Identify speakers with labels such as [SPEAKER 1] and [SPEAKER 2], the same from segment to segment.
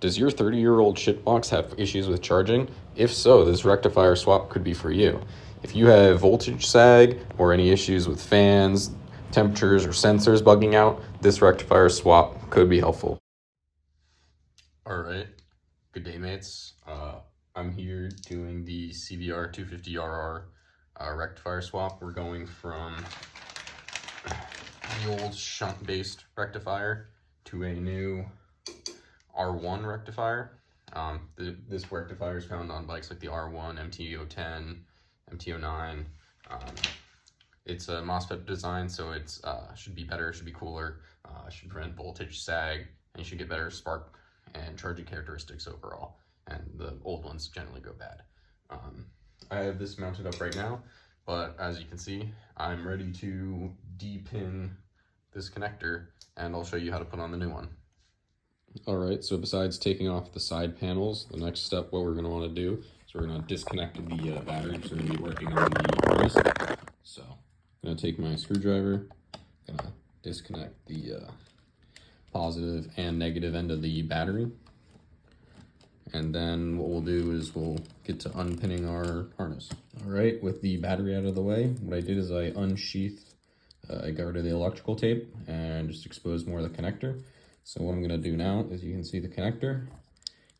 [SPEAKER 1] Does your 30-year-old shitbox have issues with charging? If so, this rectifier swap could be for you. If you have voltage sag or any issues with fans, temperatures, or sensors bugging out, this rectifier swap could be helpful. Alright, good day mates. I'm here doing the Cbr250rr rectifier swap. We're going from the old shunt-based rectifier to a new R1 rectifier. This rectifier is found on bikes like the R1, MT-010, MT-09. It's a MOSFET design, so it's should be better, should be cooler, should prevent voltage sag, and you should get better spark and charging characteristics overall. And the old ones generally go bad. I have this mounted up right now, but as you can see, I'm ready to depin this connector, and I'll show you how to put on the new one. All right, so besides taking off the side panels, the next step, what we're going to want to do is we're going to disconnect the battery, because we're going to be working on the harness. So I'm going to take my screwdriver, going to disconnect the positive and negative end of the battery. And then what we'll do is we'll get to unpinning our harness. All right, with the battery out of the way, what I did is I unsheathed, I got rid of the electrical tape and just exposed more of the connector. So what I'm gonna do now is you can see the connector.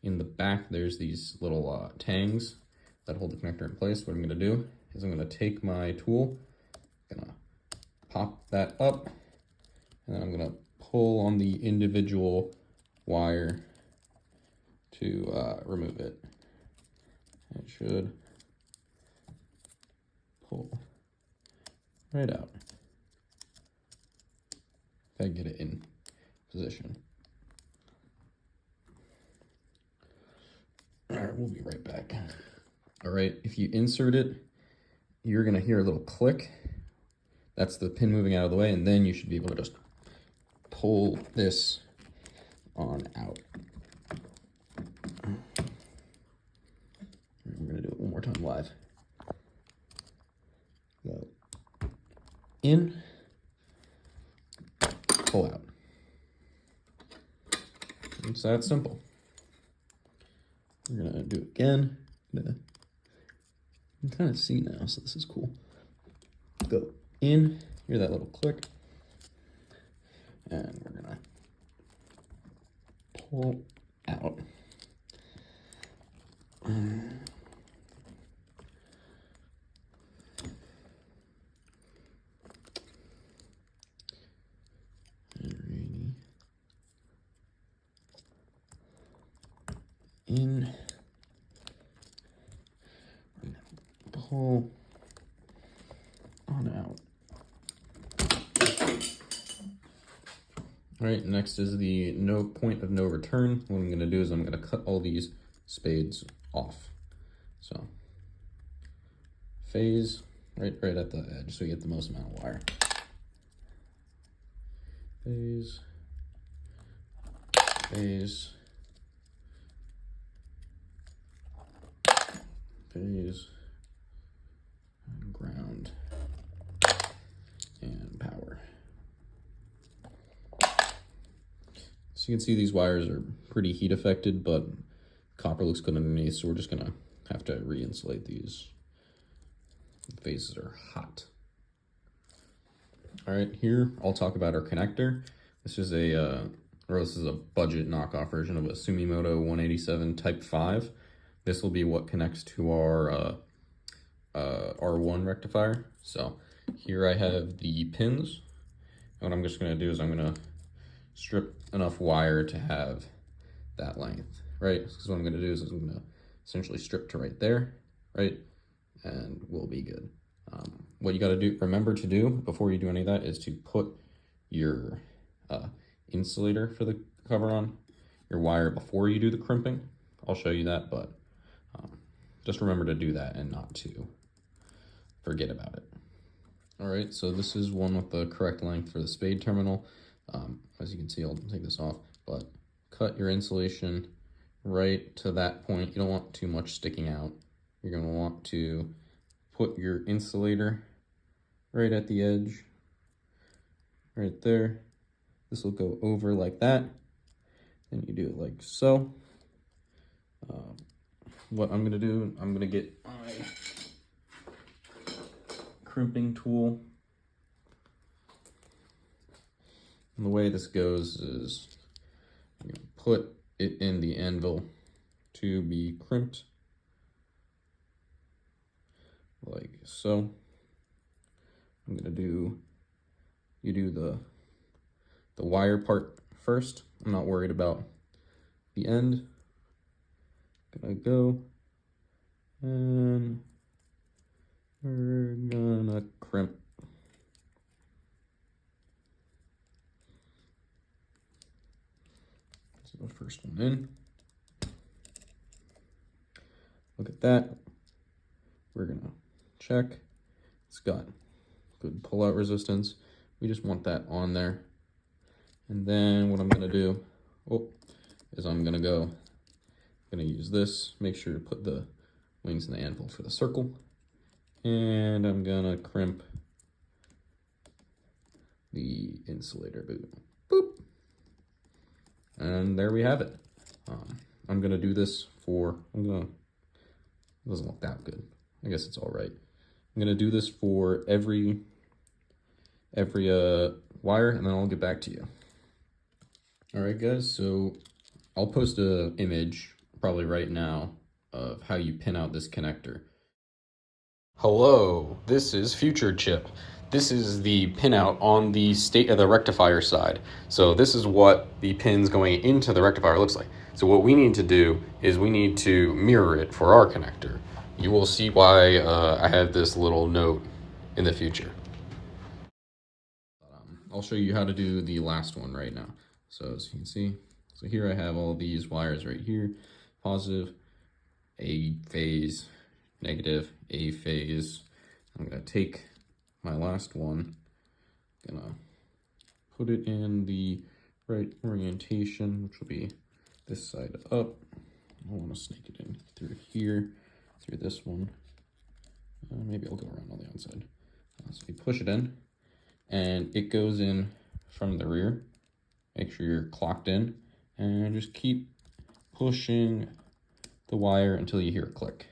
[SPEAKER 1] In the back, there's these little tangs that hold the connector in place. What I'm gonna do is I'm gonna take my tool, gonna pop that up, and then I'm gonna pull on the individual wire to remove it. It should pull right out. If I get it in position. All right, we'll be right back. All right, if you insert it, you're gonna hear a little click. That's the pin moving out of the way, and then you should be able to just pull this on out. We're gonna do it one more time live. Go in, pull out. It's that simple. We're gonna do it again. You can kind of see now, so this is cool. Go in, hear that little click, and we're gonna pull out. In, pull on out. All right, next is the point of no return. What I'm gonna do is I'm gonna cut all these spades off. So phase right at the edge, so you get the most amount of wire. Phase, phase, phase, and ground, and power. So you can see these wires are pretty heat affected, but copper looks good underneath, so we're just gonna have to re-insulate these. The phases are hot. All right, here I'll talk about our connector. This is a budget knockoff version of a Sumimoto 187 Type 5. This will be what connects to our R1 rectifier. So here I have the pins. And what I'm just gonna do is I'm gonna strip enough wire to have that length, right? Because what I'm gonna do is I'm gonna essentially strip to right there, right? And we'll be good. What you gotta do, remember to do before you do any of that is to put your insulator for the cover on your wire before you do the crimping. I'll show you that, but just remember to do that and not to forget about it. All right, so this is one with the correct length for the spade terminal. As you can see, I'll take this off, but cut your insulation right to that point. You don't want too much sticking out. You're gonna want to put your insulator right at the edge, right there. This will go over like that. And you do it like so. what I'm gonna do, I'm gonna get my crimping tool. And the way this goes is I'm gonna put it in the anvil to be crimped, like so. I'm gonna do, you do the wire part first. I'm not worried about the end. Gonna go, and we're gonna crimp. So the first one in. Look at that. We're gonna check. It's got good pull-out resistance. We just want that on there. And then what I'm gonna do, is I'm gonna use this. Make sure to put the wings in the anvil for the circle. And I'm gonna crimp the insulator boot. Boop. And there we have it. I'm gonna do this for, it doesn't look that good. I guess it's all right. I'm gonna do this for every wire, and then I'll get back to you. All right, guys, so I'll post an image probably right now of how you pin out this connector. Hello, this is Future Chip. This is the pinout on the state of the rectifier side. So this is what the pins going into the rectifier looks like. So what we need to do is we need to mirror it for our connector. You will see why I have this little note in the future. I'll show you how to do the last one right now. So as you can see, so here I have all these wires right here, positive, A phase, negative, A phase. I'm gonna take my last one, gonna put it in the right orientation, which will be this side up. I wanna snake it in through here, through this one. Maybe I'll go around on the outside. So you push it in, and it goes in from the rear. Make sure you're clocked in, and just keep pushing the wire until you hear a click.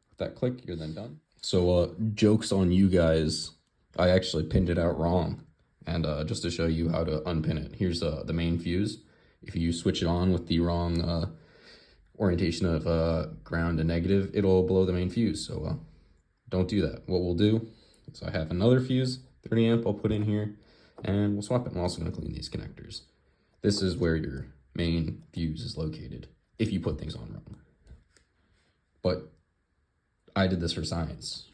[SPEAKER 1] With that click, you're then done. So joke's on you guys. I actually pinned it out wrong. And just to show you how to unpin it, here's the main fuse. If you switch it on with the wrong orientation of ground and negative, it'll blow the main fuse. So don't do that. What we'll do is I have another fuse, 30 amp, I'll put in here, and we'll swap it. I'm also gonna clean these connectors. This is where your main fuse is located, if you put things on wrong. But I did this for science,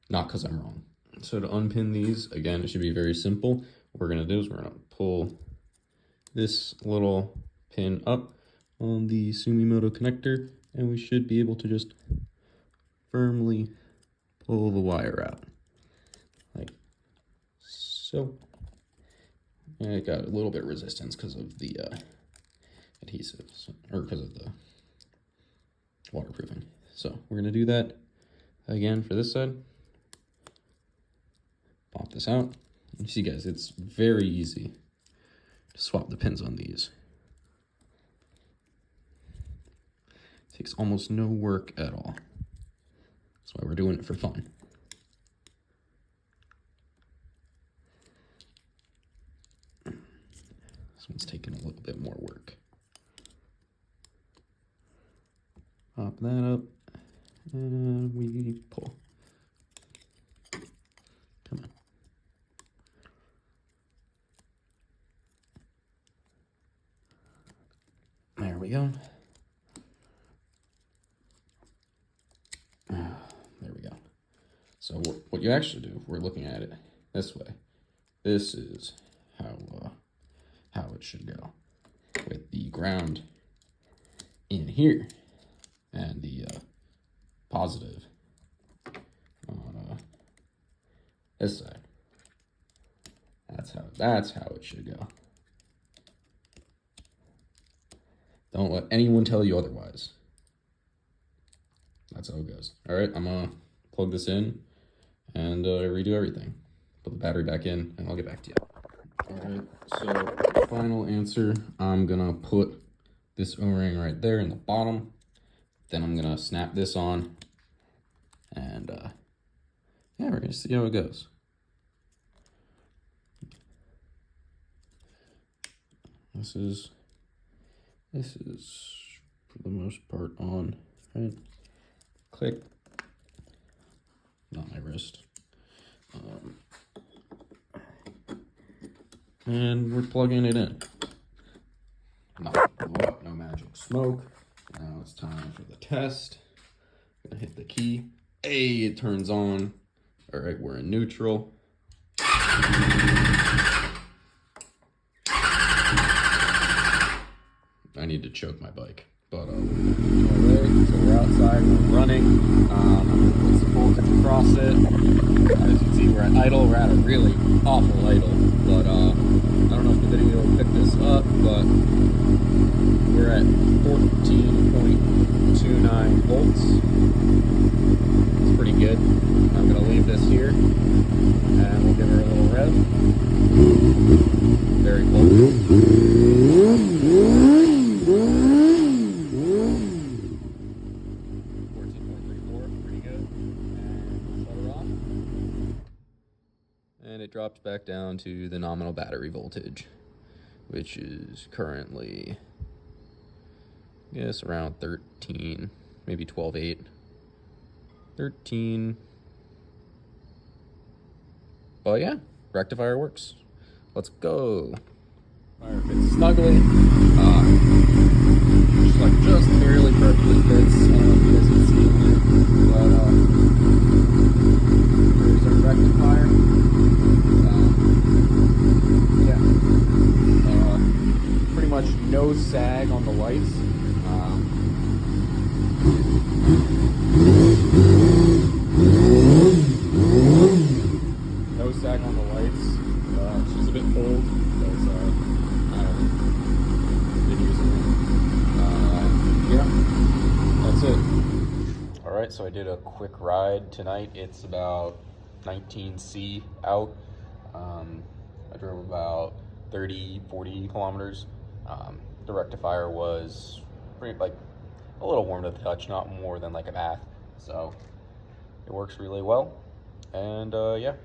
[SPEAKER 1] not because I'm wrong. So to unpin these, again, it should be very simple. What we're gonna do is we're gonna pull this little pin up on the Sumimoto connector, and we should be able to just firmly pull the wire out, like so. And it got a little bit of resistance because of the adhesives, or because of the waterproofing. So we're gonna do that again for this side. Pop this out. You see, guys, it's very easy to swap the pins on these. It takes almost no work at all. That's why we're doing it for fun. This one's taking a little bit more work. Pop that up, and we pull. Come on. There we go. There we go. So what you actually do, if we're looking at it this way, this is how it should go, with the ground in here and the positive on this side. That's how it should go. Don't let anyone tell you otherwise. That's how it goes. All right, I'm gonna plug this in and redo everything. Put the battery back in, and I'll get back to you. All right, so final answer, I'm gonna put this O-ring right there in the bottom. Then I'm gonna snap this on, and yeah, we're gonna see how it goes. This is for the most part on, right? Click, not my wrist. And we're plugging it in. No magic smoke. Now it's time for the test. I'm gonna hit the key. Hey, it turns on. All right, we're in neutral. I need to choke my bike, but so we're outside, we're running. I'm gonna put some voltage across it. As you can see, we're at idle. We're at a really awful idle, but I don't know if the video will pick this up, but we're at 14.29 volts. It's pretty good. I'm gonna leave this here, and we'll give her a little rev. Very close. 14.34, pretty good. And shut her off. And it drops back down to the nominal battery voltage, which is currently, I guess, around 13, maybe 12.8. 13. But yeah, rectifier works. Let's go. Fire fits snugly. Just barely perfectly fits. I don't know if you guys can see it here, but there's our rectifier. Yeah. Pretty much no sag on the lights. No sag on the lights. She's a bit cold because I haven't been using it. Yeah, that's it. All right, so I did a quick ride tonight. It's about 19C out. I drove about 30-40 kilometers. The rectifier was pretty, like, a little warm to the touch, not more than like a bath. So it works really well. And yeah.